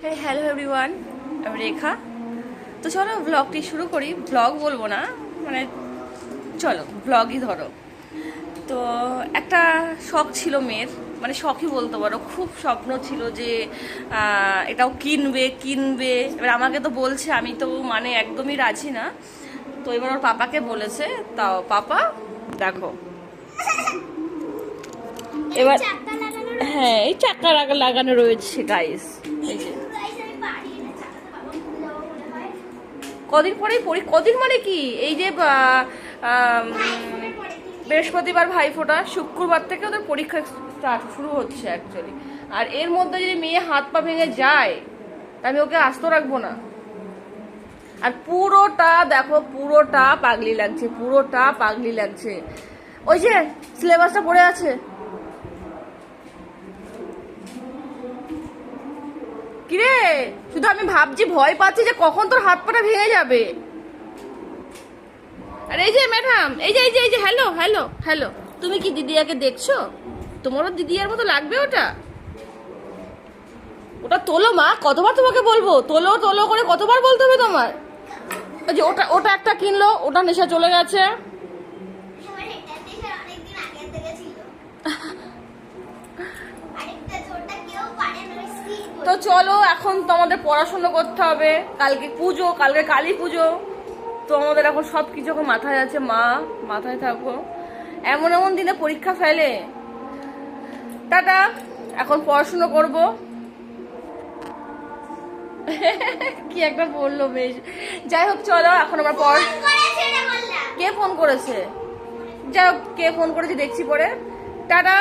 Hello everyone, আমি রেখা। তো চলো ব্লগটি শুরু করি। ব্লগ বলবো না, মানে চলো ব্লগই ধরো। তো একটা শখ ছিল মেয়ের, মানে শখই বলতে পারো, খুব স্বপ্ন ছিল যে এটাও কিনবে কিনবে। এবার আমাকে তো বলছে, আমি তো মানে একদমই রাজি না। তো এবার ওর পাপাকে বলেছে, তাও পাপা দেখো এবার, হ্যাঁ এই চাকা লাগানো রয়েছে গাইস। এই যে কদিন পরেই কদিন মানে কি, এই যে বৃহস্পতিবার ভাইফোঁটা, শুক্রবার থেকে ওদের পরীক্ষা স্টার্ট শুরু হচ্ছে অ্যাকচুয়ালি। আর এর মধ্যে যদি মেয়ে হাত পা ভেঙে যায়, তা আমি ওকে আস্ত রাখবো না। আর পুরোটা দেখো, পুরোটা পাগলি লাগছে, পুরোটা পাগলি লাগছে। ওই যে সিলেবাসটা পড়ে আছে, কিরে শুধু আমি ভাবছি, ভয় পাচ্ছি যে কখন তোর হাত পাটা ভেঙে যাবে। আর এই যে ম্যাডাম, এই যে হ্যালো হ্যালো হ্যালো, তুমি কি দিদিয়াকে দেখছো? তোমারও দিদিয়ার মতো লাগবে ওটা। ওটা তোলো মা, কতবার তোমাকে বলবো, তোলো তোলো করে কতবার বলতে হবে তোমার? ওই যে ওটা ওটা একটা কিনলো, ওটা নেশা চলে গেছে। তো চলো, এখন তো আমাদের পড়াশোনা করতে হবে, কালকে পুজো, কালকে কালী পুজো। তো আমাদের এখন সব কিছু এখন মাথায় আছে, মা মাথায় থাকো। এমন এমন দিনে পরীক্ষা ফেলে। টাটা, এখন পড়াশুনো করব। কি একটা বললো বেশ। যাই হোক চলো, এখন আমরা কে ফোন করেছে? যাই হোক, কে ফোন করেছে দেখছি পরে। টাটা।